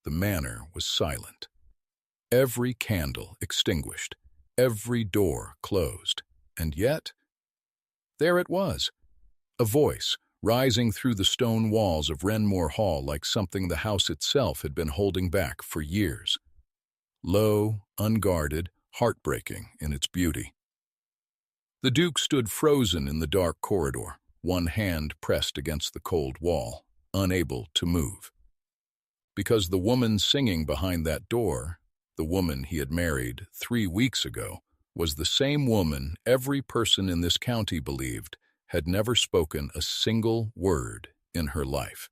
the manor was silent. Every candle extinguished, every door closed, and yet, there it was, a voice rising through the stone walls of Wrenmoor Hall like something the house itself had been holding back for years. Low, unguarded, heartbreaking in its beauty. The Duke stood frozen in the dark corridor, one hand pressed against the cold wall, unable to move. Because the woman singing behind that door, the woman he had married 3 weeks ago, was the same woman every person in this county believed had never spoken a single word in her life.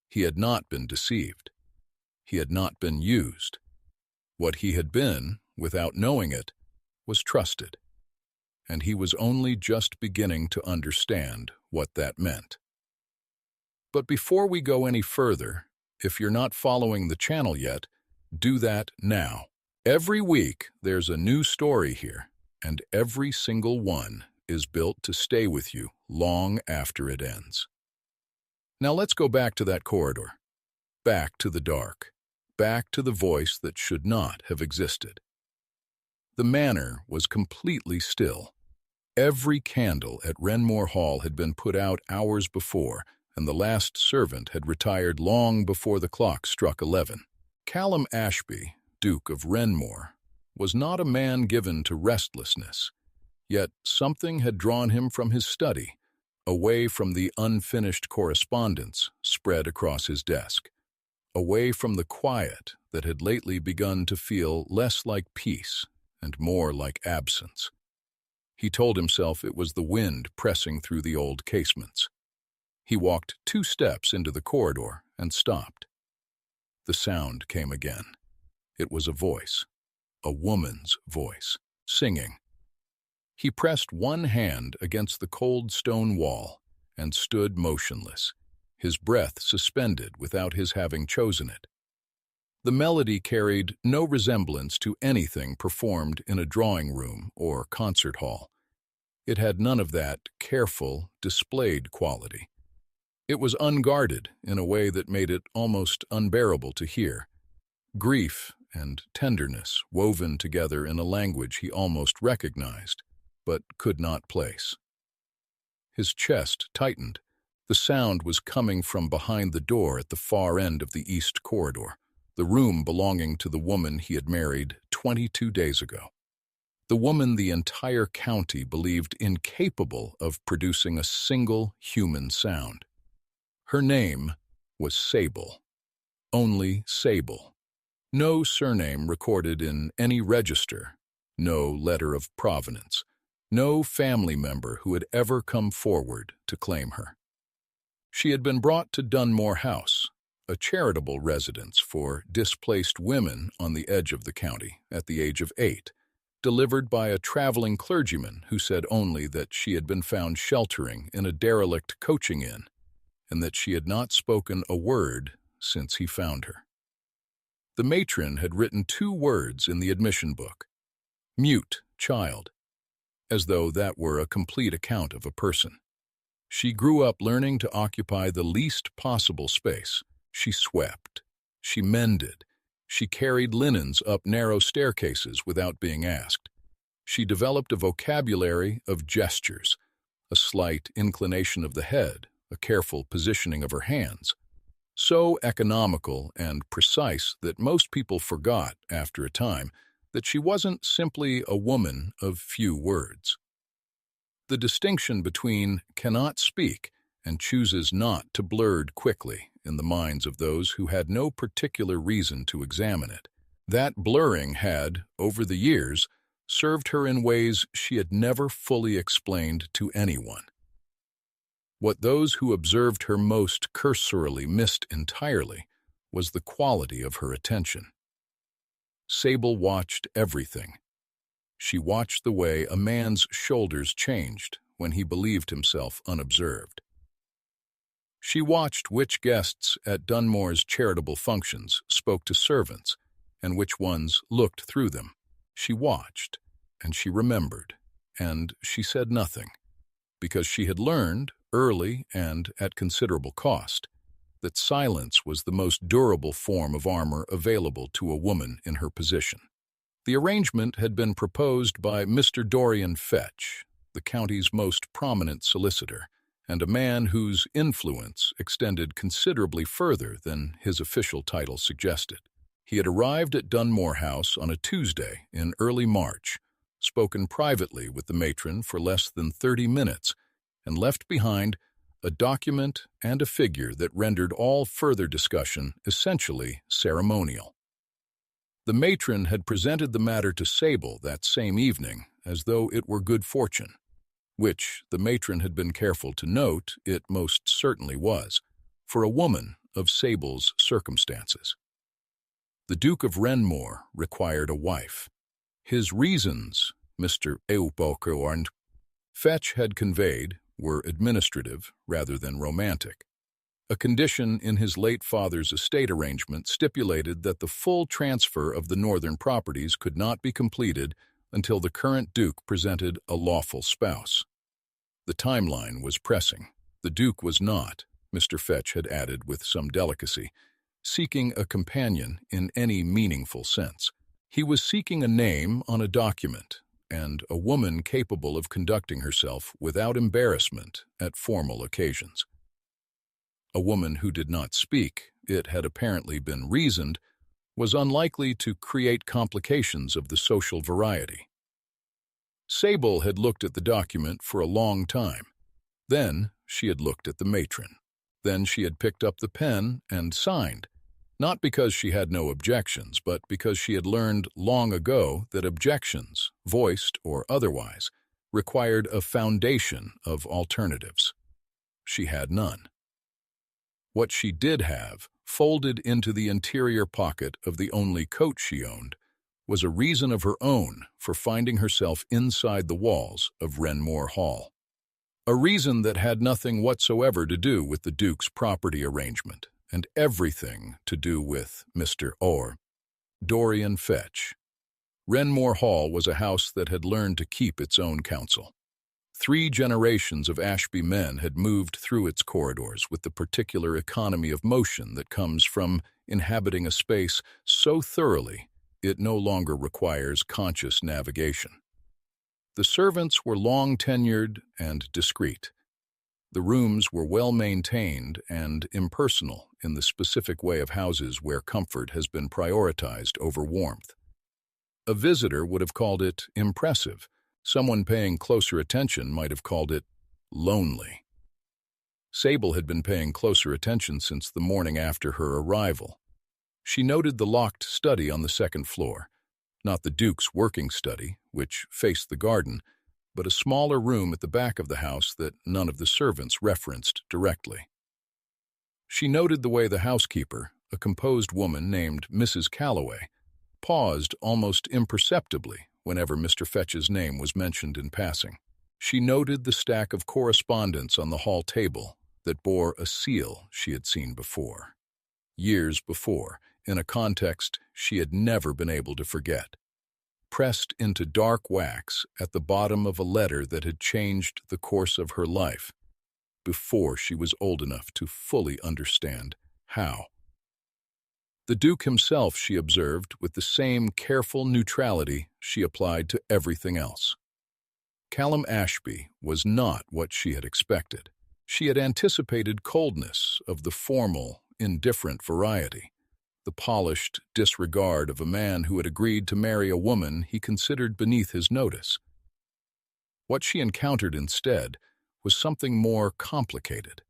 He had not been deceived. He had not been used. What he had been, without knowing it, was trusted. And he was only just beginning to understand what that meant. But before we go any further, if you're not following the channel yet, do that now. Every week there's a new story here, and every single one is built to stay with you long after it ends. Now let's go back to that corridor, back to the dark, back to the voice that should not have existed. The manor was completely still. Every candle at Wrenmoor Hall had been put out hours before, and the last servant had retired long before the clock struck 11. Callum Ashby, Duke of Wrenmoor, was not a man given to restlessness, yet something had drawn him from his study, away from the unfinished correspondence spread across his desk, away from the quiet that had lately begun to feel less like peace and more like absence. He told himself it was the wind pressing through the old casements. He walked 2 steps into the corridor and stopped. The sound came again. It was a voice, a woman's voice, singing. He pressed one hand against the cold stone wall and stood motionless, his breath suspended without his having chosen it. The melody carried no resemblance to anything performed in a drawing room or concert hall. It had none of that careful, displayed quality. It was unguarded in a way that made it almost unbearable to hear. Grief and tenderness woven together in a language he almost recognized, but could not place. His chest tightened. The sound was coming from behind the door at the far end of the east corridor, the room belonging to the woman he had married 22 days ago. The woman the entire county believed incapable of producing a single human sound. Her name was Sable. Only Sable. No surname recorded in any register, no letter of provenance, no family member who had ever come forward to claim her. She had been brought to Dunmore House, a charitable residence for displaced women on the edge of the county, at the age of 8, delivered by a traveling clergyman who said only that she had been found sheltering in a derelict coaching inn, and that she had not spoken a word since he found her. The matron had written 2 words in the admission book, "Mute child," as though that were a complete account of a person. She grew up learning to occupy the least possible space. She swept. She mended. She carried linens up narrow staircases without being asked. She developed a vocabulary of gestures, a slight inclination of the head, a careful positioning of her hands, so economical and precise that most people forgot, after a time, that she wasn't simply a woman of few words. The distinction between cannot speak and chooses not to blurred quickly in the minds of those who had no particular reason to examine it. That blurring had, over the years, served her in ways she had never fully explained to anyone. What those who observed her most cursorily missed entirely was the quality of her attention. Sable watched everything. She watched the way a man's shoulders changed when he believed himself unobserved. She watched which guests at Dunmore's charitable functions spoke to servants and which ones looked through them. She watched, and she remembered, and she said nothing, because she had learned, early and at considerable cost, that silence was the most durable form of armor available to a woman in her position. The arrangement had been proposed by Mr. Dorian Fetch, the county's most prominent solicitor, and a man whose influence extended considerably further than his official title suggested. He had arrived at Dunmore House on a Tuesday in early March, spoken privately with the matron for less than 30 minutes, and left behind a document and a figure that rendered all further discussion essentially ceremonial. The matron had presented the matter to Sable that same evening as though it were good fortune, which, the matron had been careful to note, it most certainly was, for a woman of Sable's circumstances. The Duke of Wrenmoor required a wife. His reasons, Mr. Euboker Fetch had conveyed, were administrative rather than romantic. A condition in his late father's estate arrangement stipulated that the full transfer of the northern properties could not be completed until the current duke presented a lawful spouse. The timeline was pressing. The duke was not, Mr. Fetch had added with some delicacy, seeking a companion in any meaningful sense. He was seeking a name on a document and a woman capable of conducting herself without embarrassment at formal occasions. A woman who did not speak, it had apparently been reasoned, was unlikely to create complications of the social variety. Sable had looked at the document for a long time. Then she had looked at the matron. Then she had picked up the pen and signed, not because she had no objections, but because she had learned long ago that objections, voiced or otherwise, required a foundation of alternatives. She had none. What she did have, folded into the interior pocket of the only coat she owned, was a reason of her own for finding herself inside the walls of Wrenmoor Hall. A reason that had nothing whatsoever to do with the Duke's property arrangement, and everything to do with Mr. Dorian Fetch. Wrenmoor Hall was a house that had learned to keep its own counsel. 3 generations of Ashby men had moved through its corridors with the particular economy of motion that comes from inhabiting a space so thoroughly it no longer requires conscious navigation. The servants were long-tenured and discreet. The rooms were well-maintained and impersonal in the specific way of houses where comfort has been prioritized over warmth. A visitor would have called it impressive. Someone paying closer attention might have called it lonely. Sable had been paying closer attention since the morning after her arrival. She noted the locked study on the second floor, not the Duke's working study, which faced the garden, but a smaller room at the back of the house that none of the servants referenced directly. She noted the way the housekeeper, a composed woman named Mrs. Calloway, paused almost imperceptibly whenever Mr. Fetch's name was mentioned in passing. She noted the stack of correspondence on the hall table that bore a seal she had seen before. Years before, in a context she had never been able to forget. Pressed into dark wax at the bottom of a letter that had changed the course of her life, before she was old enough to fully understand how. The Duke himself, she observed, with the same careful neutrality she applied to everything else. Callum Ashby was not what she had expected. She had anticipated coldness of the formal, indifferent variety, the polished disregard of a man who had agreed to marry a woman he considered beneath his notice. What she encountered instead was something more complicated.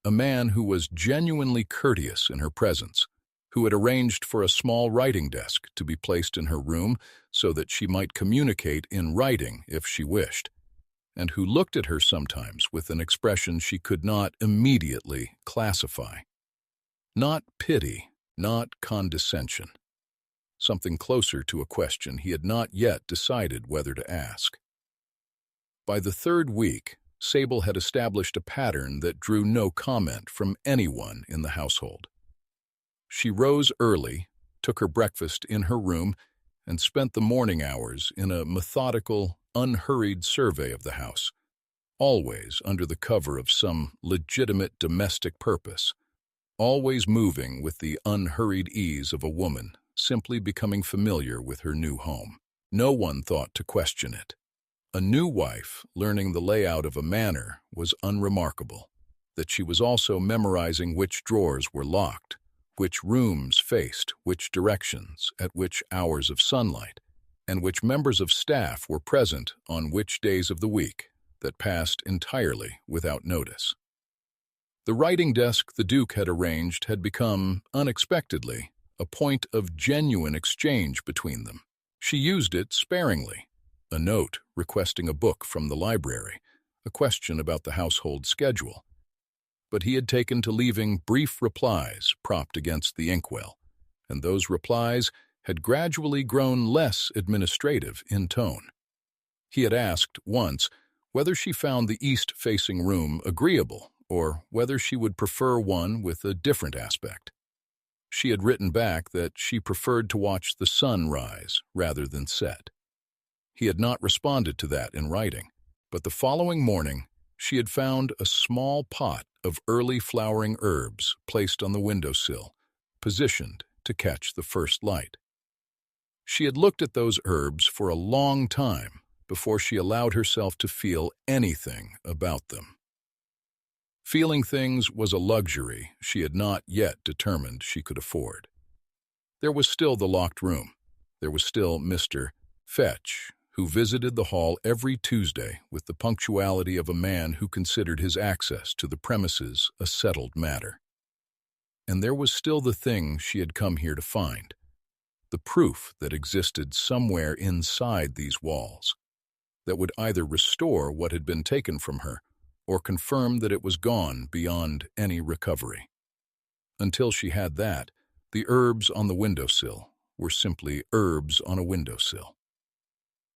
A man who was genuinely courteous in her presence, who had arranged for a small writing desk to be placed in her room so that she might communicate in writing if she wished, and who looked at her sometimes with an expression she could not immediately classify. Not pity, not condescension. Something closer to a question he had not yet decided whether to ask. By the 3rd week, Sable had established a pattern that drew no comment from anyone in the household. She rose early, took her breakfast in her room, and spent the morning hours in a methodical, unhurried survey of the house, always under the cover of some legitimate domestic purpose, always moving with the unhurried ease of a woman, simply becoming familiar with her new home. No one thought to question it. A new wife learning the layout of a manor was unremarkable. That she was also memorizing which drawers were locked, which rooms faced which directions at which hours of sunlight, and which members of staff were present on which days of the week, that passed entirely without notice. The writing desk the Duke had arranged had become, unexpectedly, a point of genuine exchange between them. She used it sparingly. A note requesting a book from the library, a question about the household schedule. But he had taken to leaving brief replies propped against the inkwell, and those replies had gradually grown less administrative in tone. He had asked once whether she found the east-facing room agreeable or whether she would prefer one with a different aspect. She had written back that she preferred to watch the sun rise rather than set. He had not responded to that in writing, but the following morning she had found a small pot of early flowering herbs placed on the windowsill, positioned to catch the first light. She had looked at those herbs for a long time before she allowed herself to feel anything about them. Feeling things was a luxury she had not yet determined she could afford. There was still the locked room. There was still Mr. Fetch, who visited the hall every Tuesday with the punctuality of a man who considered his access to the premises a settled matter. And there was still the thing she had come here to find, the proof that existed somewhere inside these walls, that would either restore what had been taken from her or confirm that it was gone beyond any recovery. Until she had that, the herbs on the windowsill were simply herbs on a windowsill.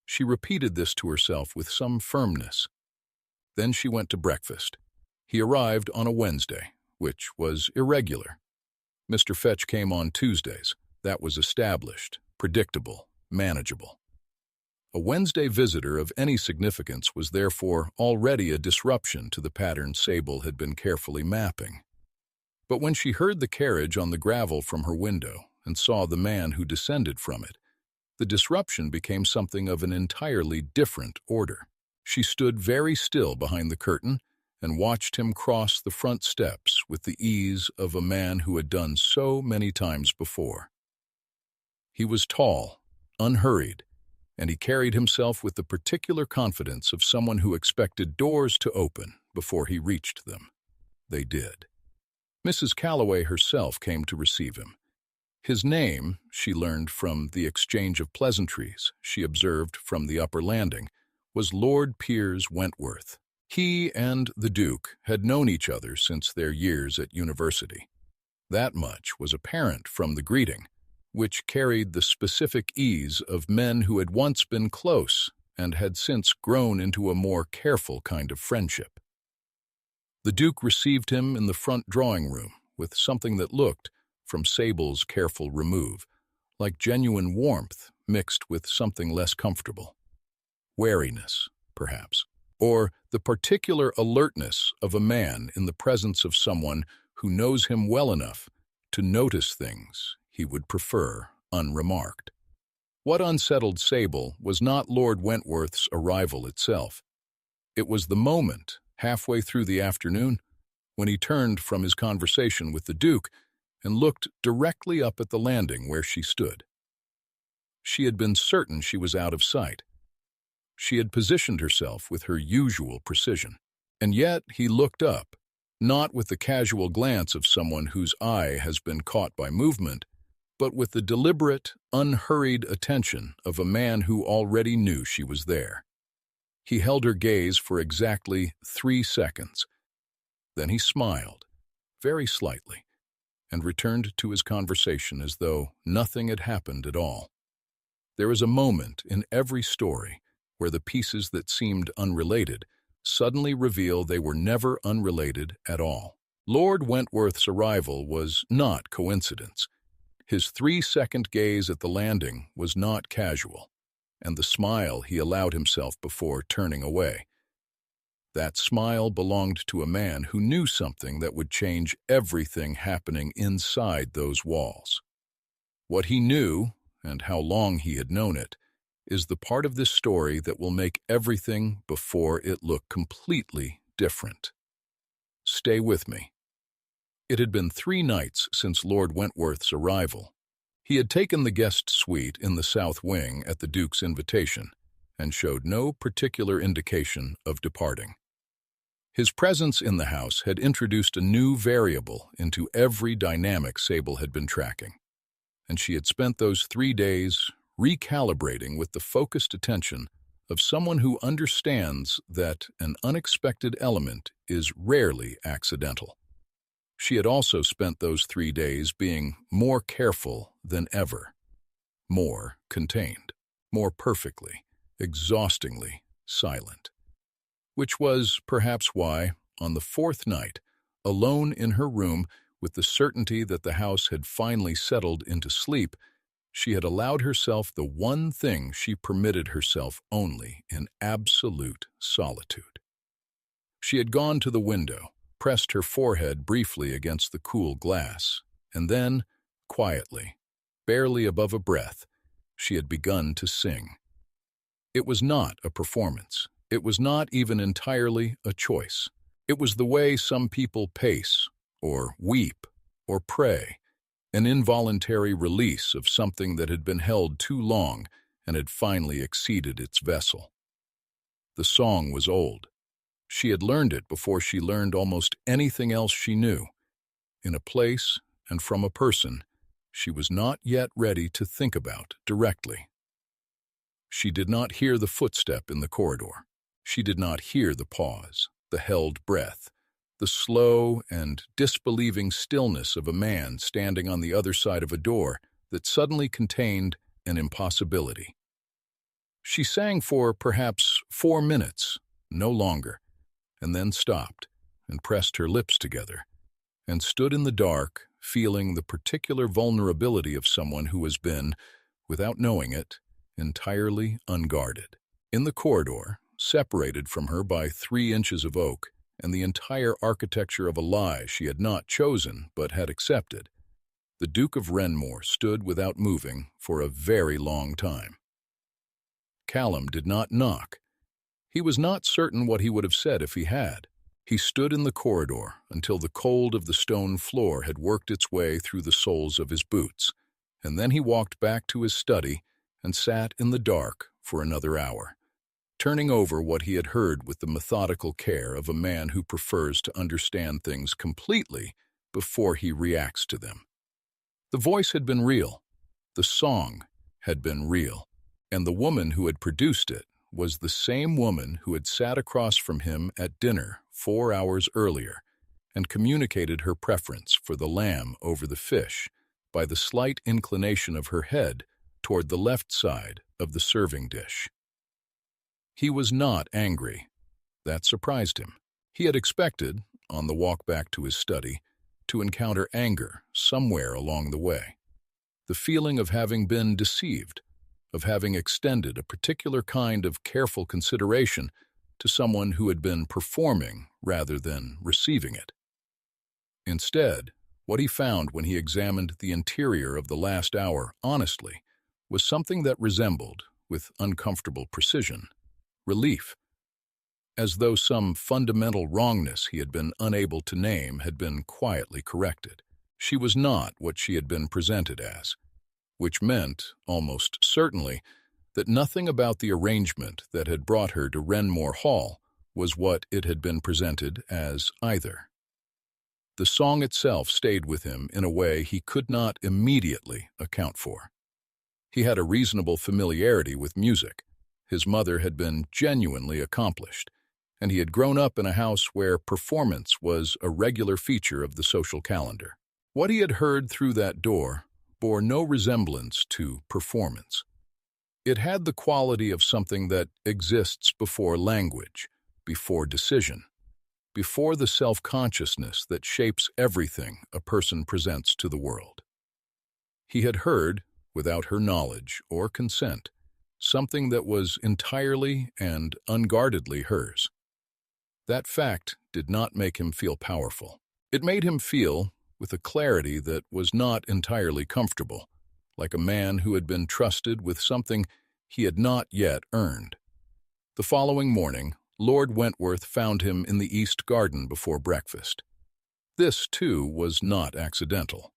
She repeated this to herself with some firmness. Then she went to breakfast. He arrived on a Wednesday, which was irregular. Mr. Fetch came on Tuesdays. That was established, predictable, manageable. A Wednesday visitor of any significance was therefore already a disruption to the pattern Sable had been carefully mapping. But when she heard the carriage on the gravel from her window and saw the man who descended from it, the disruption became something of an entirely different order. She stood very still behind the curtain and watched him cross the front steps with the ease of a man who had done so many times before. He was tall, unhurried, and he carried himself with the particular confidence of someone who expected doors to open before he reached them. They did. Mrs. Calloway herself came to receive him. His name, she learned from the exchange of pleasantries she observed from the upper landing, was Lord Piers Wentworth. He and the Duke had known each other since their years at university. That much was apparent from the greeting, which carried the specific ease of men who had once been close and had since grown into a more careful kind of friendship. The Duke received him in the front drawing-room with something that looked, from Sable's careful remove, like genuine warmth mixed with something less comfortable. Wariness, perhaps, or the particular alertness of a man in the presence of someone who knows him well enough to notice things he would prefer unremarked. What unsettled Sable was not Lord Wentworth's arrival itself. It was the moment, halfway through the afternoon, when he turned from his conversation with the Duke and looked directly up at the landing where she stood. She had been certain she was out of sight. She had positioned herself with her usual precision. And yet he looked up, not with the casual glance of someone whose eye has been caught by movement, but with the deliberate, unhurried attention of a man who already knew she was there. He held her gaze for exactly 3 seconds. Then he smiled, very slightly, and returned to his conversation as though nothing had happened at all. There is a moment in every story where the pieces that seemed unrelated suddenly reveal they were never unrelated at all. Lord Wentworth's arrival was not coincidence. His 3-second gaze at the landing was not casual, and the smile he allowed himself before turning away. That smile belonged to a man who knew something that would change everything happening inside those walls. What he knew, and how long he had known it, is the part of this story that will make everything before it look completely different. Stay with me. It had been 3 nights since Lord Wentworth's arrival. He had taken the guest suite in the south wing at the Duke's invitation and showed no particular indication of departing. His presence in the house had introduced a new variable into every dynamic Sable had been tracking, and she had spent those 3 days recalibrating with the focused attention of someone who understands that an unexpected element is rarely accidental. She had also spent those 3 days being more careful than ever, more contained, more perfectly, exhaustingly silent. Which was perhaps why, on the 4th night, alone in her room with the certainty that the house had finally settled into sleep, she had allowed herself the one thing she permitted herself only in absolute solitude. She had gone to the window, pressed her forehead briefly against the cool glass, and then, quietly, barely above a breath, she had begun to sing. It was not a performance. It was not even entirely a choice. It was the way some people pace, or weep, or pray, an involuntary release of something that had been held too long and had finally exceeded its vessel. The song was old. She had learned it before she learned almost anything else she knew. In a place and from a person she was not yet ready to think about directly. She did not hear the footstep in the corridor. She did not hear the pause, the held breath, the slow and disbelieving stillness of a man standing on the other side of a door that suddenly contained an impossibility. She sang for perhaps 4 minutes, no longer, and then stopped and pressed her lips together and stood in the dark, feeling the particular vulnerability of someone who has been, without knowing it, entirely unguarded. In the corridor, separated from her by 3 inches of oak and the entire architecture of a lie she had not chosen but had accepted, the Duke of Wrenmoor stood without moving for a very long time. Callum did not knock. He was not certain what he would have said if he had. He stood in the corridor until the cold of the stone floor had worked its way through the soles of his boots, and then he walked back to his study and sat in the dark for another hour, turning over what he had heard with the methodical care of a man who prefers to understand things completely before he reacts to them. The voice had been real, the song had been real, and the woman who had produced it was the same woman who had sat across from him at dinner 4 hours earlier and communicated her preference for the lamb over the fish by the slight inclination of her head toward the left side of the serving dish. He was not angry. That surprised him. He had expected, on the walk back to his study, to encounter anger somewhere along the way. The feeling of having been deceived, of having extended a particular kind of careful consideration to someone who had been performing rather than receiving it. Instead, what he found when he examined the interior of the last hour honestly was something that resembled, with uncomfortable precision, relief, as though some fundamental wrongness he had been unable to name had been quietly corrected. She was not what she had been presented as, which meant, almost certainly, that nothing about the arrangement that had brought her to Wrenmoor Hall was what it had been presented as either. The song itself stayed with him in a way he could not immediately account for. He had a reasonable familiarity with music. His mother had been genuinely accomplished, and he had grown up in a house where performance was a regular feature of the social calendar. What he had heard through that door bore no resemblance to performance. It had the quality of something that exists before language, before decision, before the self-consciousness that shapes everything a person presents to the world. He had heard, without her knowledge or consent, something that was entirely and unguardedly hers. That fact did not make him feel powerful. It made him feel with a clarity that was not entirely comfortable, like a man who had been trusted with something he had not yet earned. The following morning, Lord Wentworth found him in the East Garden before breakfast. This, too, was not accidental.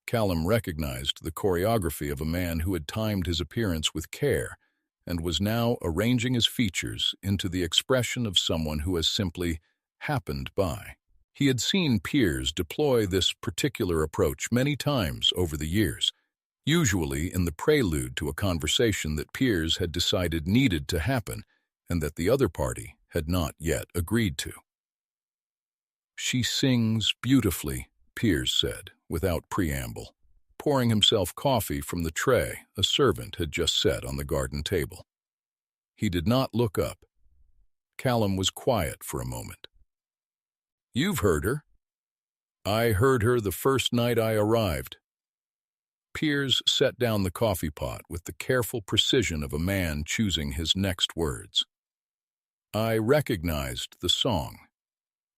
Callum recognized the choreography of a man who had timed his appearance with care and was now arranging his features into the expression of someone who has simply happened by. He had seen peers deploy this particular approach many times over the years, usually in the prelude to a conversation that peers had decided needed to happen and that the other party had not yet agreed to. "She sings beautifully," Piers said, without preamble, pouring himself coffee from the tray a servant had just set on the garden table. He did not look up. Callum was quiet for a moment. "You've heard her." "I heard her the first night I arrived." Piers set down the coffee pot with the careful precision of a man choosing his next words. "I recognized the song.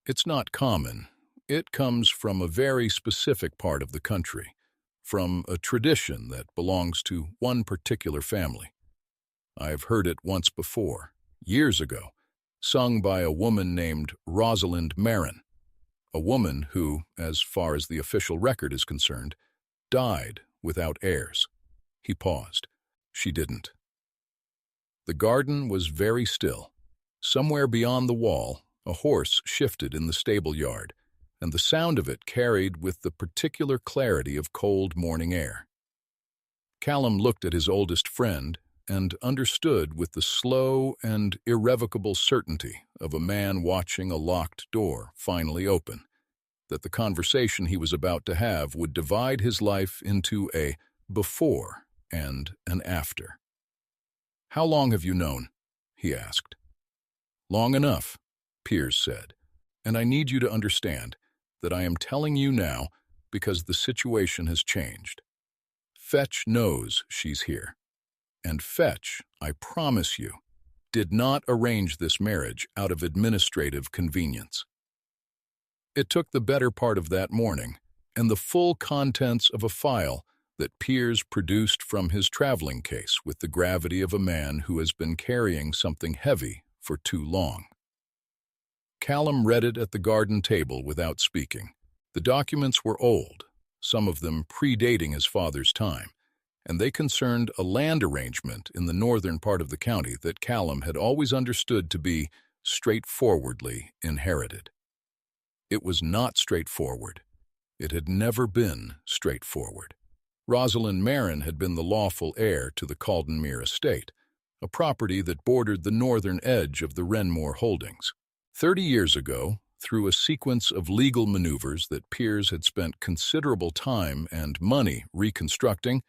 It's not common. It comes from a very specific part of the country, from a tradition that belongs to one particular family. I've heard it once before, years ago, sung by a woman named Rosalind Marin, a woman who, as far as the official record is concerned, died without heirs." He paused. "She didn't." The garden was very still. Somewhere beyond the wall, a horse shifted in the stable yard, and the sound of it carried with the particular clarity of cold morning air. Callum looked at his oldest friend and understood with the slow and irrevocable certainty of a man watching a locked door finally open, that the conversation he was about to have would divide his life into a before and an after. "How long have you known?" he asked. "Long enough," Piers said, "and I need you to understand that I am telling you now because the situation has changed. Fetch knows she's here, and Fetch, I promise you, did not arrange this marriage out of administrative convenience. It took the better part of that morning and the full contents of a file that Piers produced from his traveling case with the gravity of a man who has been carrying something heavy for too long." Callum read it at the garden table without speaking. The documents were old, some of them predating his father's time, and they concerned a land arrangement in the northern part of the county that Callum had always understood to be straightforwardly inherited. It was not straightforward. It had never been straightforward. Rosalind Marin had been the lawful heir to the Caldenmere estate, a property that bordered the northern edge of the Wrenmoor holdings. 30 years ago, through a sequence of legal maneuvers that Piers had spent considerable time and money reconstructing,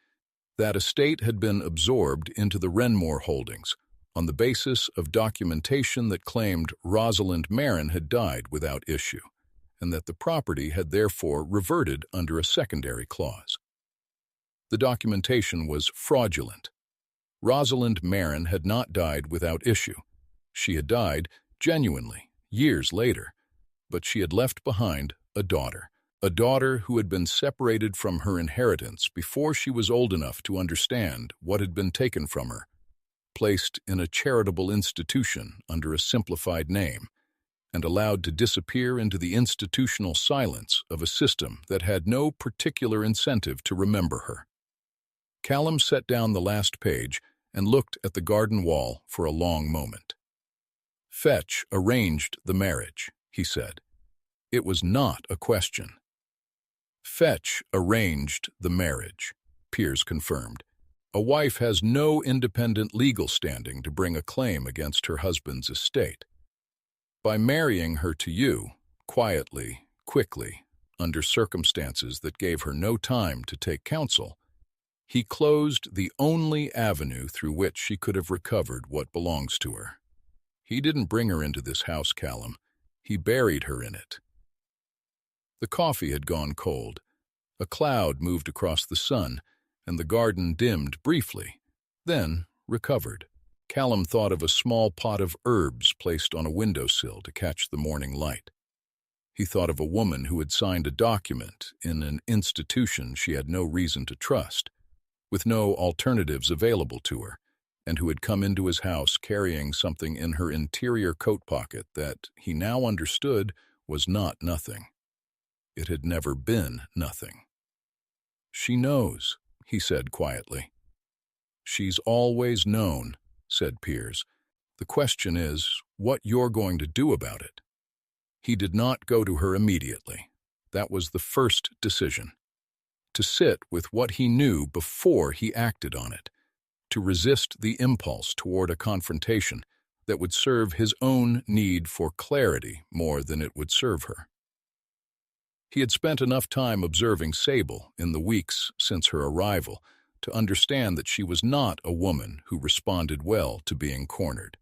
that estate had been absorbed into the Wrenmoor holdings on the basis of documentation that claimed Rosalind Marin had died without issue, and that the property had therefore reverted under a secondary clause. The documentation was fraudulent. Rosalind Marin had not died without issue. She had died genuinely, years later, but she had left behind a daughter who had been separated from her inheritance before she was old enough to understand what had been taken from her, placed in a charitable institution under a simplified name, and allowed to disappear into the institutional silence of a system that had no particular incentive to remember her. Callum set down the last page and looked at the garden wall for a long moment. "Fetch arranged the marriage," he said. It was not a question. "Fetch arranged the marriage," Piers confirmed. "A wife has no independent legal standing to bring a claim against her husband's estate. By marrying her to you, quietly, quickly, under circumstances that gave her no time to take counsel, he closed the only avenue through which she could have recovered what belongs to her. He didn't bring her into this house, Callum. He buried her in it." The coffee had gone cold. A cloud moved across the sun, and the garden dimmed briefly, then recovered. Callum thought of a small pot of herbs placed on a windowsill to catch the morning light. He thought of a woman who had signed a document in an institution she had no reason to trust, with no alternatives available to her, and who had come into his house carrying something in her interior coat pocket that he now understood was not nothing. It had never been nothing. "She knows," he said quietly. "She's always known," said Piers. "The question is what you're going to do about it." He did not go to her immediately. That was the first decision. To sit with what he knew before he acted on it, to resist the impulse toward a confrontation that would serve his own need for clarity more than it would serve her. He had spent enough time observing Sable in the weeks since her arrival to understand that she was not a woman who responded well to being cornered.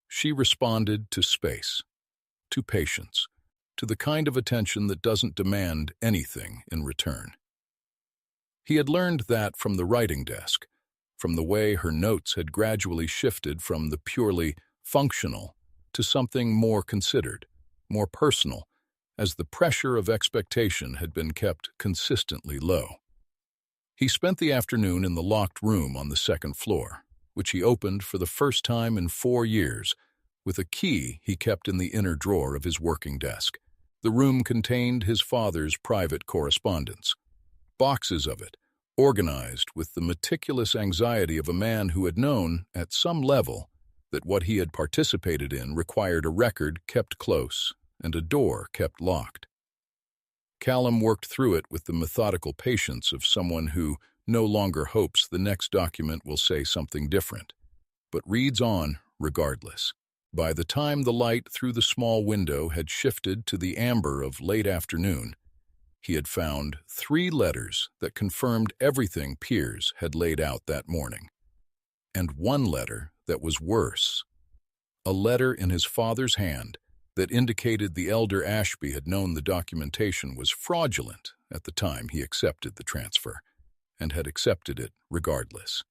She responded to space, to patience, to the kind of attention that doesn't demand anything in return. He had learned that from the writing desk, from the way her notes had gradually shifted from the purely functional to something more considered, more personal, as the pressure of expectation had been kept consistently low. He spent the afternoon in the locked room on the second floor, which he opened for the first time in 4 years, with a key he kept in the inner drawer of his working desk. The room contained his father's private correspondence, boxes of it, organized with the meticulous anxiety of a man who had known, at some level, that what he had participated in required a record kept close and a door kept locked. Callum worked through it with the methodical patience of someone who no longer hopes the next document will say something different, but reads on regardless. By the time the light through the small window had shifted to the amber of late afternoon, he had found 3 letters that confirmed everything Piers had laid out that morning. And 1 letter that was worse. A letter in his father's hand that indicated the elder Ashby had known the documentation was fraudulent at the time he accepted the transfer, and had accepted it regardless.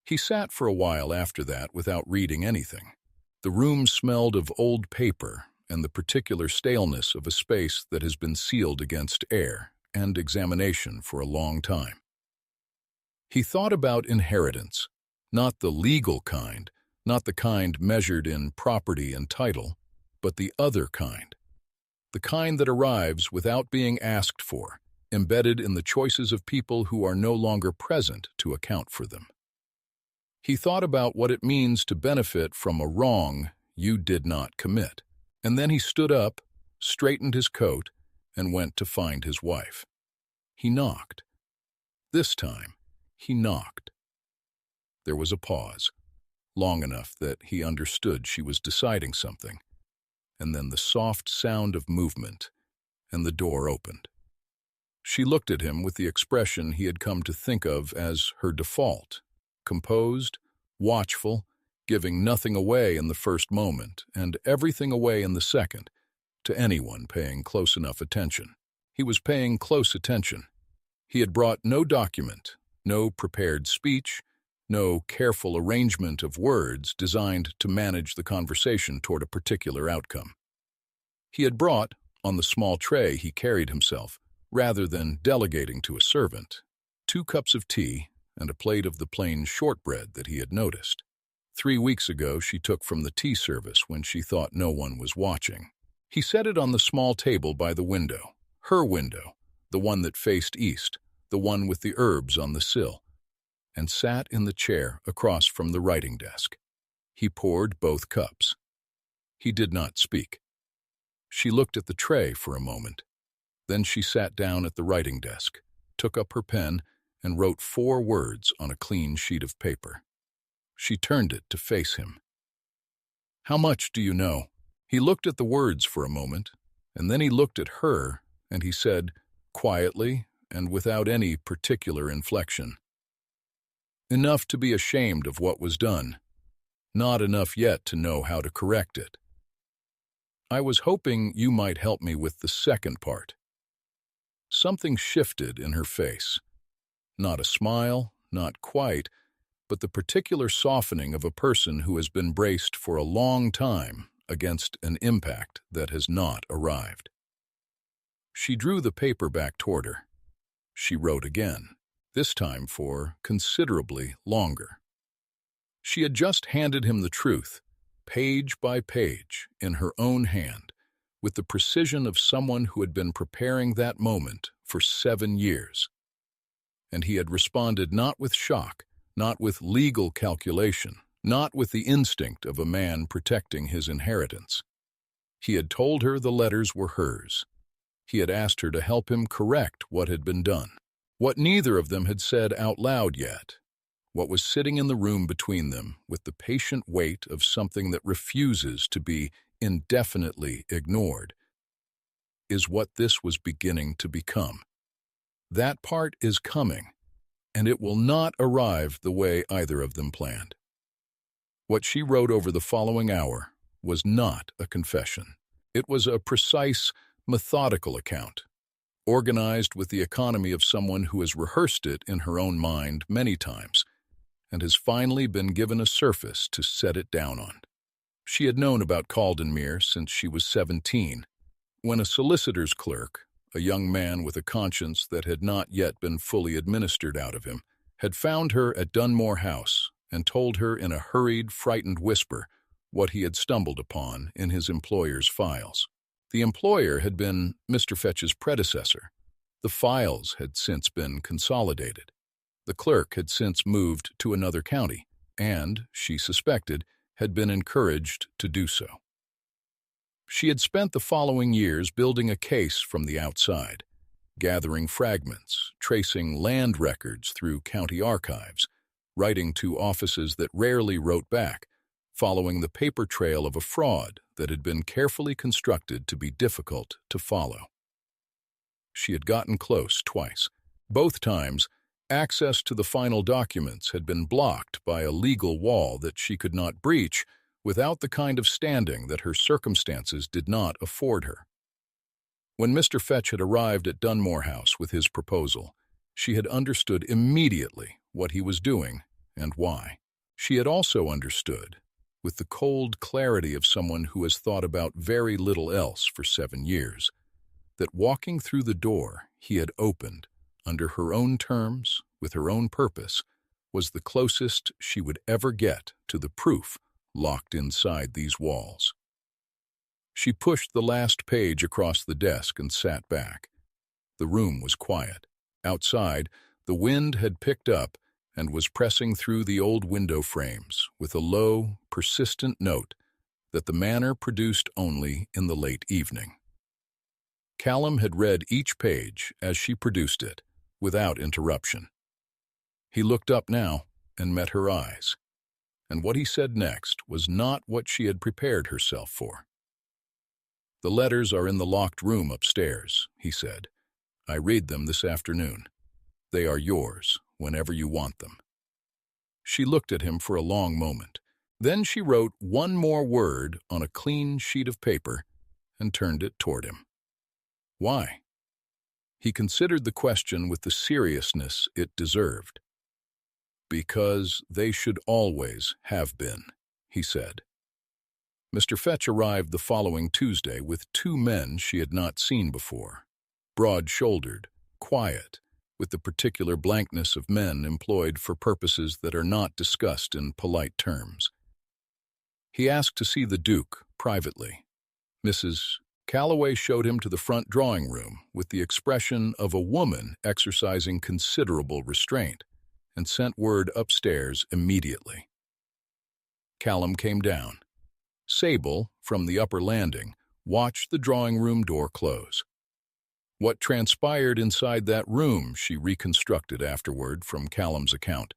He sat for a while after that without reading anything. The room smelled of old paper and the particular staleness of a space that has been sealed against air and examination for a long time. He thought about inheritance, not the legal kind, not the kind measured in property and title, but the other kind, the kind that arrives without being asked for, embedded in the choices of people who are no longer present to account for them. He thought about what it means to benefit from a wrong you did not commit, and then he stood up, straightened his coat, and went to find his wife. He knocked. This time, he knocked. There was a pause, long enough that he understood she was deciding something, and then the soft sound of movement, and the door opened. She looked at him with the expression he had come to think of as her default, composed, watchful, giving nothing away in the first moment and everything away in the second, to anyone paying close enough attention. He was paying close attention. He had brought no document, no prepared speech, no careful arrangement of words designed to manage the conversation toward a particular outcome. He had brought, on the small tray he carried himself, rather than delegating to a servant, 2 cups of tea and a plate of the plain shortbread that he had noticed. 3 weeks ago she took from the tea service when she thought no one was watching. He set it on the small table by the window, her window, the one that faced east, the one with the herbs on the sill, and sat in the chair across from the writing desk. He poured both cups. He did not speak. She looked at the tray for a moment. Then she sat down at the writing desk, took up her pen, and wrote 4 words on a clean sheet of paper. She turned it to face him. "How much do you know?" He looked at the words for a moment, and then he looked at her, and he said, quietly and without any particular inflection, "Enough to be ashamed of what was done. Not enough yet to know how to correct it. I was hoping you might help me with the second part." Something shifted in her face. Not a smile, not quite, but the particular softening of a person who has been braced for a long time against an impact that has not arrived. She drew the paper back toward her. She wrote again, this time for considerably longer. She had just handed him the truth, page by page, in her own hand, with the precision of someone who had been preparing that moment for 7 years. And he had responded not with shock, not with legal calculation, not with the instinct of a man protecting his inheritance. He had told her the letters were hers. He had asked her to help him correct what had been done, what neither of them had said out loud yet, what was sitting in the room between them with the patient weight of something that refuses to be indefinitely ignored, is what this was beginning to become. That part is coming, and it will not arrive the way either of them planned. What she wrote over the following hour was not a confession. It was a precise, methodical account, organized with the economy of someone who has rehearsed it in her own mind many times and has finally been given a surface to set it down on. She had known about Caldenmere since she was 17, when a solicitor's clerk, a young man with a conscience that had not yet been fully administered out of him, had found her at Dunmore House and told her in a hurried, frightened whisper what he had stumbled upon in his employer's files. The employer had been Mr. Fetch's predecessor. The files had since been consolidated. The clerk had since moved to another county and, she suspected, had been encouraged to do so. She had spent the following years building a case from the outside, gathering fragments, tracing land records through county archives, writing to offices that rarely wrote back, following the paper trail of a fraud that had been carefully constructed to be difficult to follow. She had gotten close twice. Both times, access to the final documents had been blocked by a legal wall that she could not breach without the kind of standing that her circumstances did not afford her. When Mr. Fetch had arrived at Dunmore House with his proposal, she had understood immediately what he was doing and why. She had also understood, with the cold clarity of someone who has thought about very little else for 7 years, that walking through the door he had opened, under her own terms, with her own purpose, was the closest she would ever get to the proof locked inside these walls. She pushed the last page across the desk and sat back. The room was quiet. Outside, the wind had picked up and was pressing through the old window frames with a low, persistent note that the manner produced only in the late evening. Callum had read each page as she produced it, without interruption. He looked up now and met her eyes, and what he said next was not what she had prepared herself for. "The letters are in the locked room upstairs," he said. "I read them this afternoon. They are yours whenever you want them." She looked at him for a long moment. Then she wrote one more word on a clean sheet of paper and turned it toward him. Why? He considered the question with the seriousness it deserved. "Because they should always have been," he said. Mr. Fetch arrived the following Tuesday with 2 men she had not seen before, broad-shouldered, quiet, with the particular blankness of men employed for purposes that are not discussed in polite terms. He asked to see the Duke privately. Mrs. Calloway showed him to the front drawing room with the expression of a woman exercising considerable restraint, and sent word upstairs immediately. Callum came down. Sable, from the upper landing, watched the drawing room door close. What transpired inside that room she reconstructed afterward from Callum's account,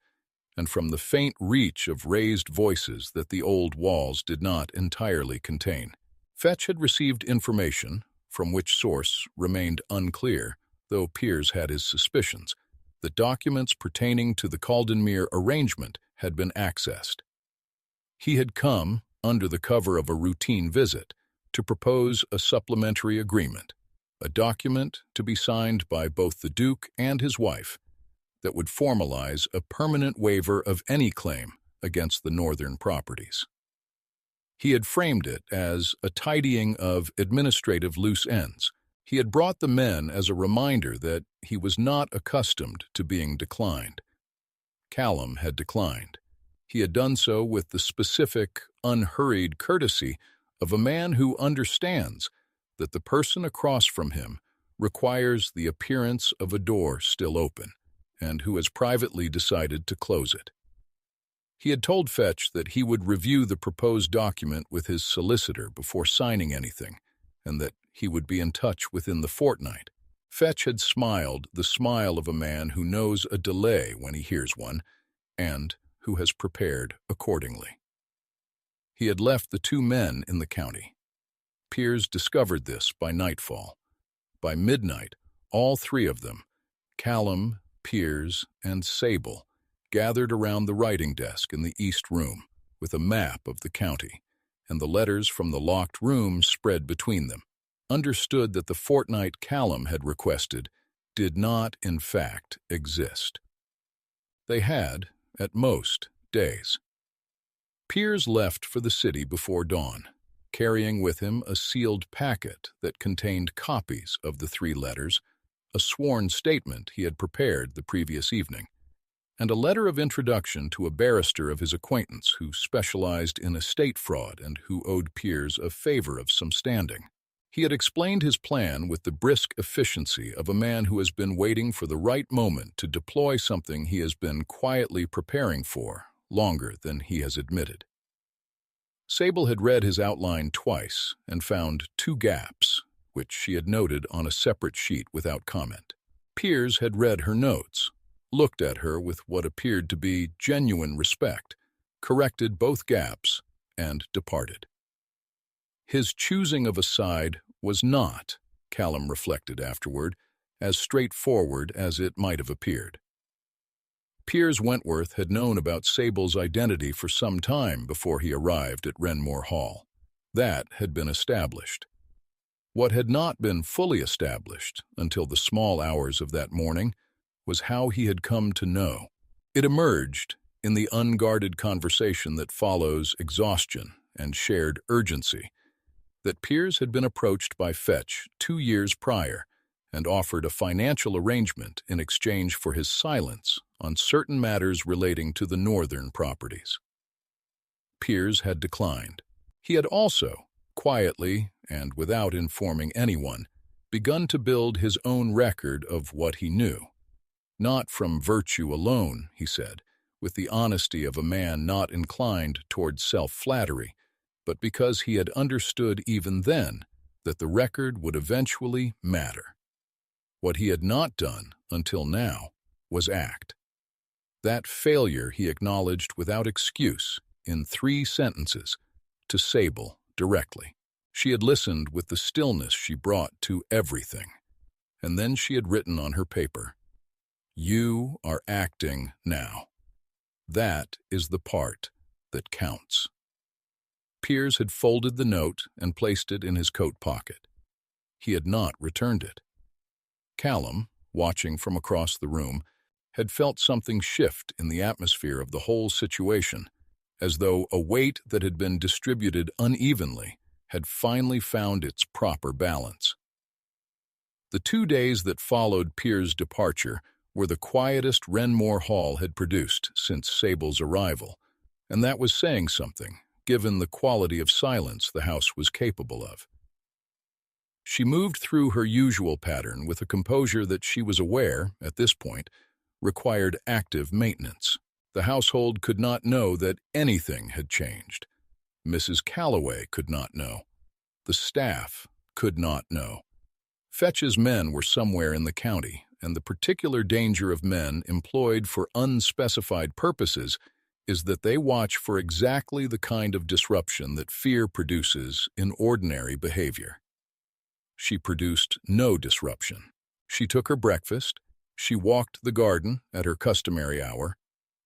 and from the faint reach of raised voices that the old walls did not entirely contain. Fetch had received information, from which source remained unclear, though Piers had his suspicions, that documents pertaining to the Caldenmere arrangement had been accessed. He had come, under the cover of a routine visit, to propose a supplementary agreement, a document to be signed by both the Duke and his wife, that would formalize a permanent waiver of any claim against the northern properties. He had framed it as a tidying of administrative loose ends. He had brought the men as a reminder that he was not accustomed to being declined. Callum had declined. He had done so with the specific, unhurried courtesy of a man who understands that the person across from him requires the appearance of a door still open, and who has privately decided to close it. He had told Fetch that he would review the proposed document with his solicitor before signing anything, and that he would be in touch within the fortnight. Fetch had smiled the smile of a man who knows a delay when he hears one, and who has prepared accordingly. He had left the two men in the county. Piers discovered this by nightfall. By midnight, all three of them, Callum, Piers, and Sable, gathered around the writing desk in the east room with a map of the county, and the letters from the locked room spread between them, understood that the fortnight Callum had requested did not, in fact, exist. They had, at most, days. Piers left for the city before dawn, carrying with him a sealed packet that contained copies of the three letters, a sworn statement he had prepared the previous evening, and a letter of introduction to a barrister of his acquaintance who specialized in estate fraud and who owed Piers a favor of some standing. He had explained his plan with the brisk efficiency of a man who has been waiting for the right moment to deploy something he has been quietly preparing for longer than he has admitted. Sable had read his outline twice and found two gaps, which she had noted on a separate sheet without comment. Piers had read her notes, looked at her with what appeared to be genuine respect, corrected both gaps, and departed. His choosing of a side was not, Callum reflected afterward, as straightforward as it might have appeared. Piers Wentworth had known about Sable's identity for some time before he arrived at Wrenmoor Hall. That had been established. What had not been fully established until the small hours of that morning was how he had come to know. It emerged in the unguarded conversation that follows exhaustion and shared urgency that Piers had been approached by Fetch 2 years prior and offered a financial arrangement in exchange for his silence on certain matters relating to the northern properties. Piers had declined. He had also, quietly and without informing anyone, begun to build his own record of what he knew. Not from virtue alone, he said, with the honesty of a man not inclined toward self-flattery, but because he had understood even then that the record would eventually matter. What he had not done until now was act. That failure he acknowledged without excuse in 3 sentences to Sable directly. She had listened with the stillness she brought to everything, and then she had written on her paper, "You are acting now. That is the part that counts." Piers had folded the note and placed it in his coat pocket. He had not returned it. Callum, watching from across the room, had felt something shift in the atmosphere of the whole situation, as though a weight that had been distributed unevenly had finally found its proper balance. The 2 days that followed Piers' departure were the quietest Wrenmoor Hall had produced since Sable's arrival, and that was saying something, given the quality of silence the house was capable of. She moved through her usual pattern with a composure that she was aware, at this point, required active maintenance. The household could not know that anything had changed. Mrs. Calloway could not know. The staff could not know. Fetch's men were somewhere in the county, and the particular danger of men employed for unspecified purposes is that they watch for exactly the kind of disruption that fear produces in ordinary behavior. She produced no disruption. She took her breakfast. She walked the garden at her customary hour.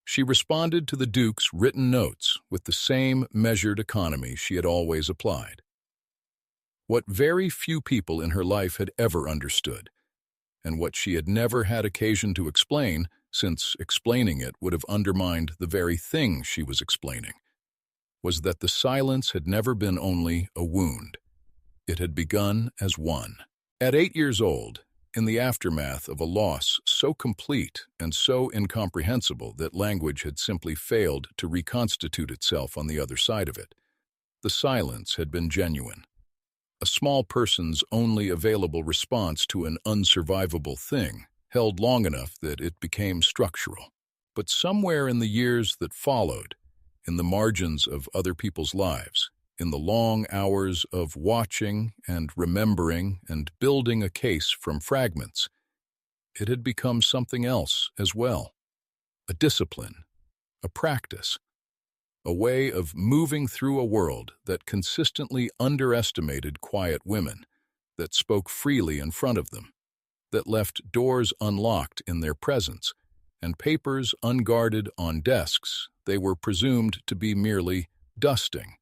She responded to the Duke's written notes with the same measured economy she had always applied. What very few people in her life had ever understood, and what she had never had occasion to explain, since explaining it would have undermined the very thing she was explaining, was that the silence had never been only a wound. It had begun as one. At 8 years old, in the aftermath of a loss so complete and so incomprehensible that language had simply failed to reconstitute itself on the other side of it, the silence had been genuine. A small person's only available response to an unsurvivable thing, held long enough that it became structural. But somewhere in the years that followed, in the margins of other people's lives, in the long hours of watching and remembering and building a case from fragments, it had become something else as well. A discipline, a practice, a way of moving through a world that consistently underestimated quiet women, that spoke freely in front of them, that left doors unlocked in their presence, and papers unguarded on desks they were presumed to be merely dusting.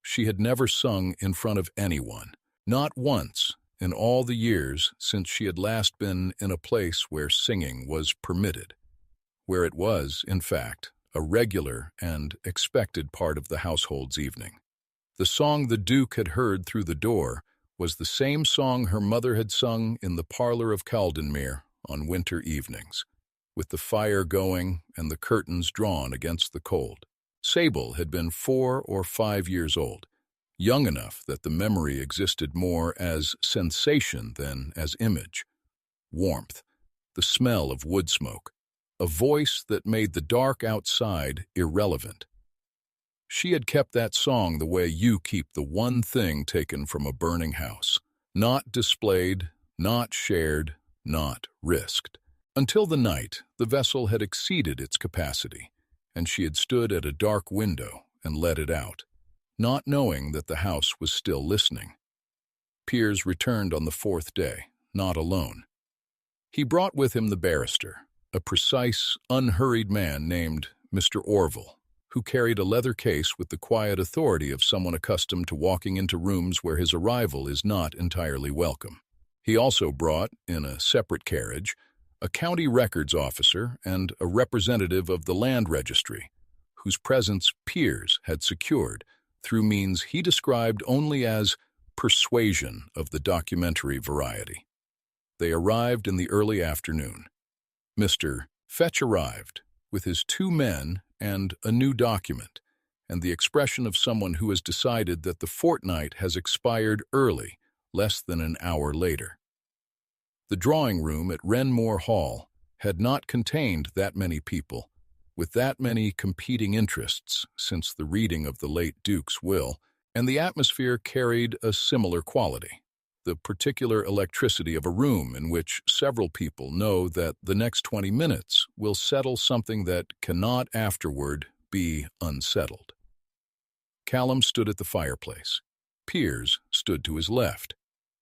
She had never sung in front of anyone, not once in all the years since she had last been in a place where singing was permitted, where it was, in fact, a regular and expected part of the household's evening. The song the Duke had heard through the door was the same song her mother had sung in the parlor of Caldenmere on winter evenings, with the fire going and the curtains drawn against the cold. Sable had been 4 or 5 years old, young enough that the memory existed more as sensation than as image. Warmth, the smell of wood smoke, a voice that made the dark outside irrelevant. She had kept that song the way you keep the one thing taken from a burning house, not displayed, not shared, not risked. Until the night, the vessel had exceeded its capacity, and she had stood at a dark window and let it out, not knowing that the house was still listening. Piers returned on the 4th day, not alone. He brought with him the barrister, a precise, unhurried man named Mr. Orville, who carried a leather case with the quiet authority of someone accustomed to walking into rooms where his arrival is not entirely welcome. He also brought, in a separate carriage, a county records officer and a representative of the land registry, whose presence Piers had secured through means he described only as persuasion of the documentary variety. They arrived in the early afternoon. Mr. Fetch arrived, with his 2 men and a new document, and the expression of someone who has decided that the fortnight has expired early, less than an hour later. The drawing room at Wrenmoor Hall had not contained that many people, with that many competing interests since the reading of the late Duke's will, and the atmosphere carried a similar quality. The particular electricity of a room in which several people know that the next 20 minutes will settle something that cannot afterward be unsettled. Callum stood at the fireplace. Piers stood to his left.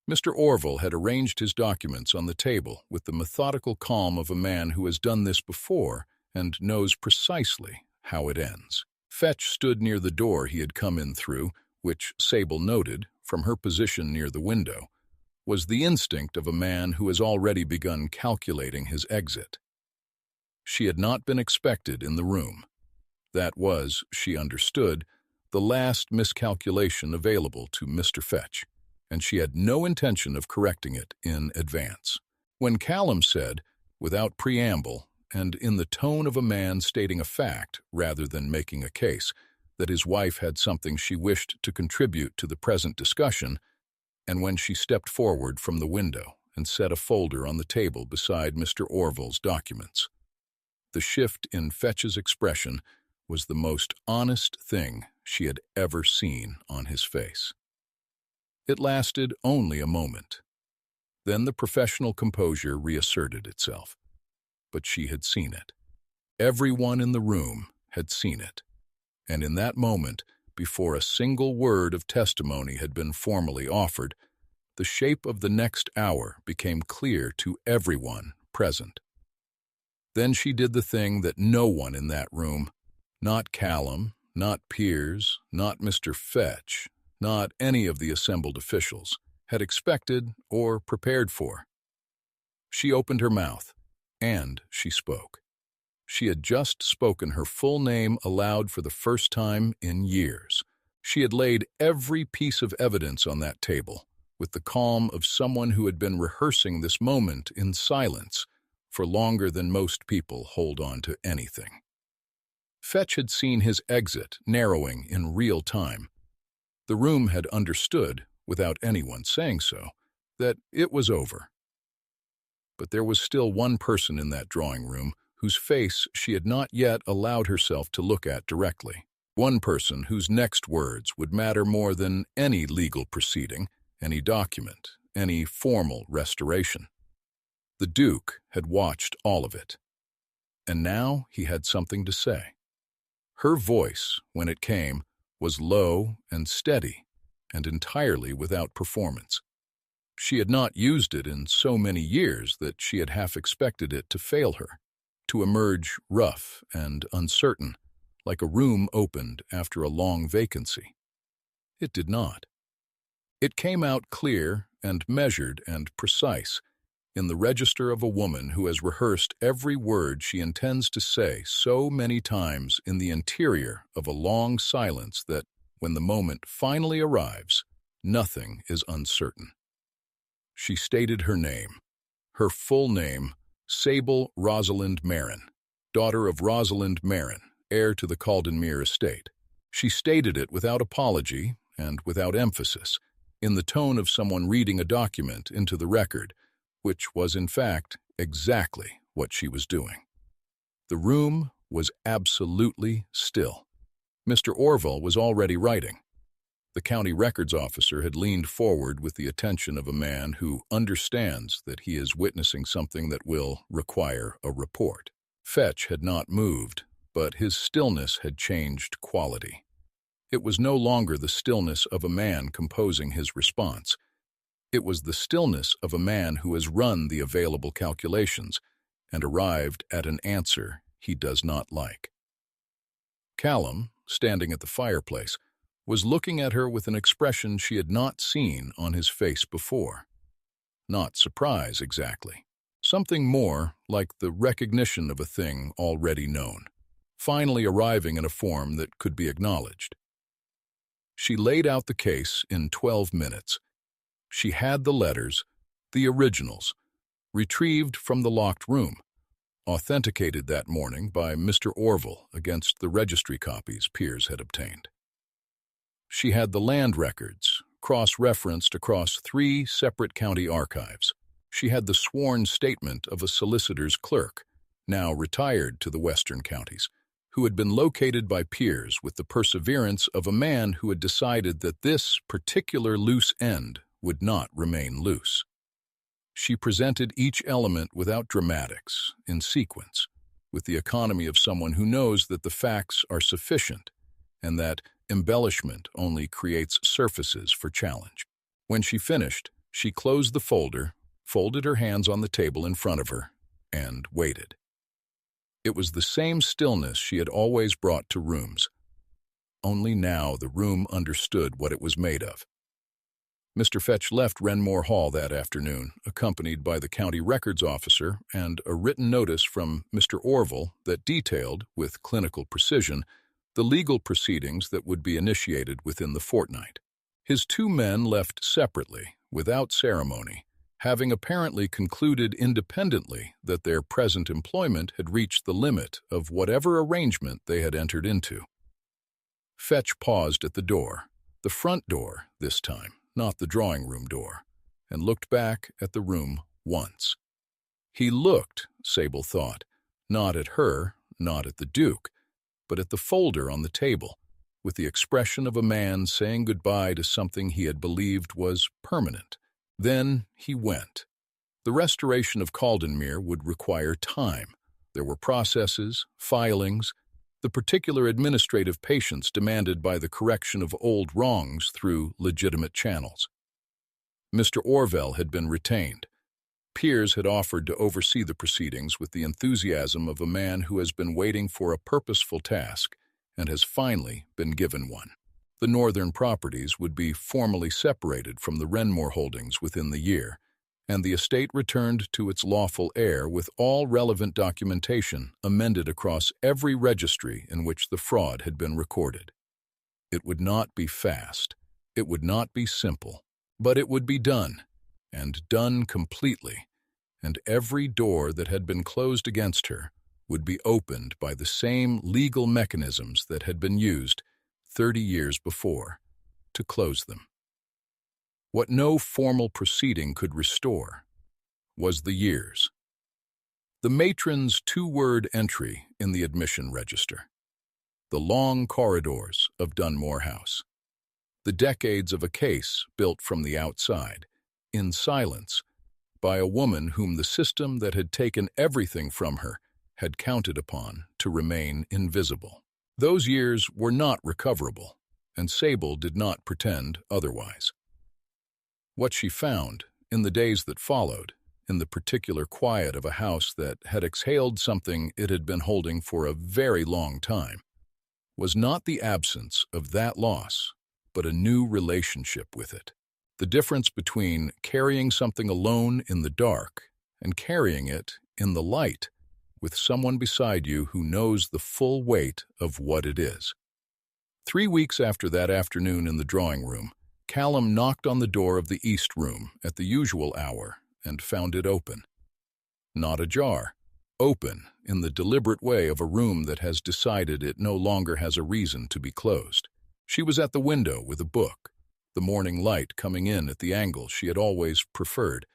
Mr. Orville had arranged his documents on the table with the methodical calm of a man who has done this before and knows precisely how it ends. Fetch stood near the door he had come in through, which Sable noted, from her position near the window, was the instinct of a man who has already begun calculating his exit. She had not been expected in the room. That was, she understood, the last miscalculation available to Mr. Fetch, and she had no intention of correcting it in advance. When Callum said, without preamble, and in the tone of a man stating a fact rather than making a case, that his wife had something she wished to contribute to the present discussion, and when she stepped forward from the window and set a folder on the table beside Mr. Orville's documents. The shift in Fetch's expression was the most honest thing she had ever seen on his face. It lasted only a moment. Then the professional composure reasserted itself. But she had seen it. Everyone in the room had seen it. And in that moment, before a single word of testimony had been formally offered, the shape of the next hour became clear to everyone present. Then she did the thing that no one in that room, not Callum, not Piers, not Mr. Fetch, not any of the assembled officials, had expected or prepared for. She opened her mouth, And she spoke. She had just spoken her full name aloud for the first time in years. She had laid every piece of evidence on that table, with the calm of someone who had been rehearsing this moment in silence for longer than most people hold on to anything. Fetch had seen his exit narrowing in real time. The room had understood, without anyone saying so, that it was over. But there was still one person in that drawing room whose face she had not yet allowed herself to look at directly. One person whose next words would matter more than any legal proceeding, any document, any formal restoration. The Duke had watched all of it, and now he had something to say. Her voice, when it came, was low and steady, and entirely without performance. She had not used it in so many years that she had half expected it to fail her, to emerge rough and uncertain, like a room opened after a long vacancy. It did not. It came out clear and measured and precise, in the register of a woman who has rehearsed every word she intends to say so many times in the interior of a long silence that, when the moment finally arrives, nothing is uncertain. She stated her name, her full name, Sable Rosalind Marin, daughter of Rosalind Marin, heir to the Caldenmere estate. She stated it without apology and without emphasis, in the tone of someone reading a document into the record, which was in fact exactly what she was doing. The room was absolutely still. Mr. Orville was already writing. The county records officer had leaned forward with the attention of a man who understands that he is witnessing something that will require a report. Fetch had not moved, but his stillness had changed quality. It was no longer the stillness of a man composing his response. It was the stillness of a man who has run the available calculations and arrived at an answer he does not like. Callum, standing at the fireplace, was looking at her with an expression she had not seen on his face before. Not surprise, exactly. Something more like the recognition of a thing already known, finally arriving in a form that could be acknowledged. She laid out the case in 12 minutes. She had the letters, the originals, retrieved from the locked room, authenticated that morning by Mr. Orville against the registry copies Piers had obtained. She had the land records, cross-referenced across 3 separate county archives. She had the sworn statement of a solicitor's clerk, now retired to the western counties, who had been located by Piers with the perseverance of a man who had decided that this particular loose end would not remain loose. She presented each element without dramatics, in sequence, with the economy of someone who knows that the facts are sufficient and that embellishment only creates surfaces for challenge. When she finished, she closed the folder, folded her hands on the table in front of her, and waited. It was the same stillness she had always brought to rooms. Only now the room understood what it was made of. Mr. Fetch left Wrenmoor Hall that afternoon, accompanied by the county records officer and a written notice from Mr. Orville that detailed, with clinical precision, the legal proceedings that would be initiated within the fortnight. His 2 men left separately, without ceremony, having apparently concluded independently that their present employment had reached the limit of whatever arrangement they had entered into. Fetch paused at the door, the front door this time, not the drawing-room door, and looked back at the room once. He looked, Sable thought, not at her, not at the Duke, but at the folder on the table, with the expression of a man saying goodbye to something he had believed was permanent. Then he went. The restoration of Caldenmere would require time. There were processes, filings, the particular administrative patience demanded by the correction of old wrongs through legitimate channels. Mr. Orville had been retained. Piers had offered to oversee the proceedings with the enthusiasm of a man who has been waiting for a purposeful task and has finally been given one. The northern properties would be formally separated from the Wrenmoor holdings within the year, and the estate returned to its lawful heir with all relevant documentation amended across every registry in which the fraud had been recorded. It would not be fast, it would not be simple, but it would be done, and done completely, and every door that had been closed against her would be opened by the same legal mechanisms that had been used 30 years before to close them. What no formal proceeding could restore was the years. The matron's two-word entry in the admission register, the long corridors of Dunmore House, the decades of a case built from the outside, in silence, by a woman whom the system that had taken everything from her had counted upon to remain invisible. Those years were not recoverable, and Sable did not pretend otherwise. What she found, in the days that followed, in the particular quiet of a house that had exhaled something it had been holding for a very long time, was not the absence of that loss, but a new relationship with it. The difference between carrying something alone in the dark and carrying it in the light with someone beside you who knows the full weight of what it is. 3 weeks after that afternoon in the drawing room, Callum knocked on the door of the east room at the usual hour and found it open. Not ajar, open in the deliberate way of a room that has decided it no longer has a reason to be closed. She was at the window with a book, the morning light coming in at the angle she had always preferred,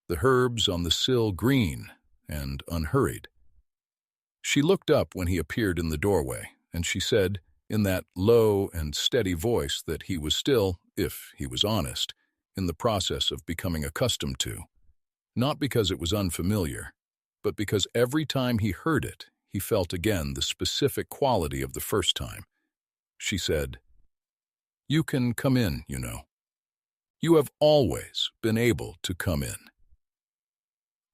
the herbs on the sill green and unhurried. She looked up when he appeared in the doorway, and she said, in that low and steady voice that he was still, if he was honest, in the process of becoming accustomed to, not because it was unfamiliar, but because every time he heard it, he felt again the specific quality of the first time. She said, "You can come in, you know. You have always been able to come in."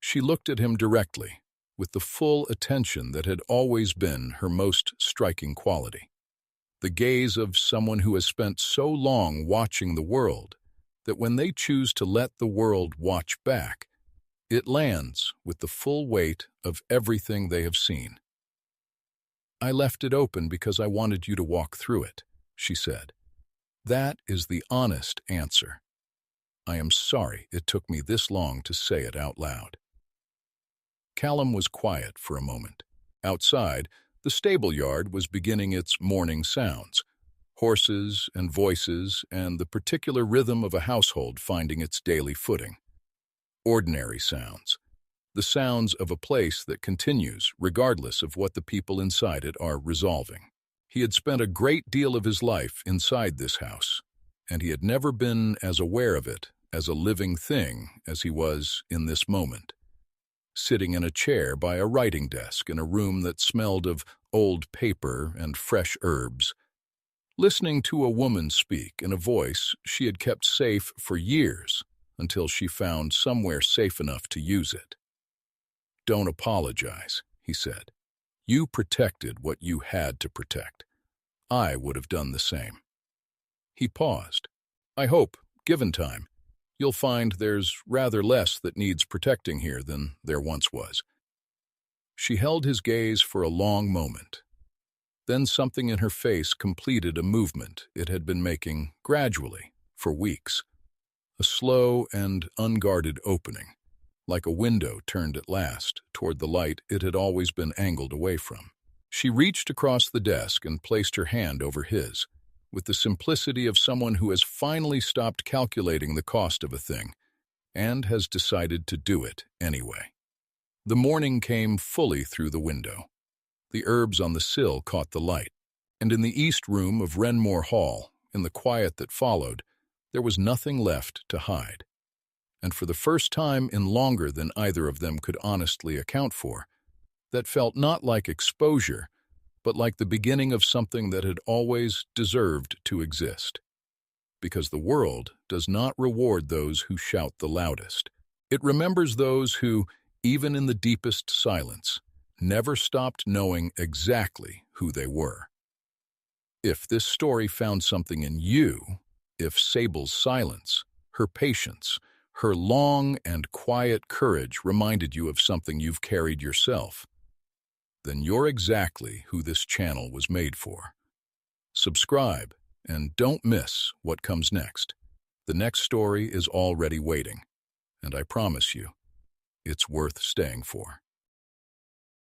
She looked at him directly, with the full attention that had always been her most striking quality. The gaze of someone who has spent so long watching the world that when they choose to let the world watch back, it lands with the full weight of everything they have seen. "I left it open because I wanted you to walk through it," she said. "That is the honest answer. I am sorry it took me this long to say it out loud." Callum was quiet for a moment. Outside, the stable yard was beginning its morning sounds, horses and voices and the particular rhythm of a household finding its daily footing. Ordinary sounds, the sounds of a place that continues regardless of what the people inside it are resolving. He had spent a great deal of his life inside this house, and he had never been as aware of it as a living thing as he was in this moment. Sitting in a chair by a writing desk in a room that smelled of old paper and fresh herbs, listening to a woman speak in a voice she had kept safe for years until she found somewhere safe enough to use it. "Don't apologize," he said. "You protected what you had to protect. I would have done the same." He paused. "I hope, given time, you'll find there's rather less that needs protecting here than there once was." She held his gaze for a long moment. Then something in her face completed a movement it had been making gradually for weeks. A slow and unguarded opening, like a window turned at last toward the light it had always been angled away from. She reached across the desk and placed her hand over his, with the simplicity of someone who has finally stopped calculating the cost of a thing and has decided to do it anyway. The morning came fully through the window. The herbs on the sill caught the light, and in the east room of Wrenmoor Hall, in the quiet that followed, there was nothing left to hide. And for the first time in longer than either of them could honestly account for, that felt not like exposure, but like the beginning of something that had always deserved to exist. Because the world does not reward those who shout the loudest. It remembers those who, even in the deepest silence, never stopped knowing exactly who they were. If this story found something in you, if Sable's silence, her patience, her long and quiet courage reminded you of something you've carried yourself, then you're exactly who this channel was made for. Subscribe and don't miss what comes next. The next story is already waiting, and I promise you, it's worth staying for.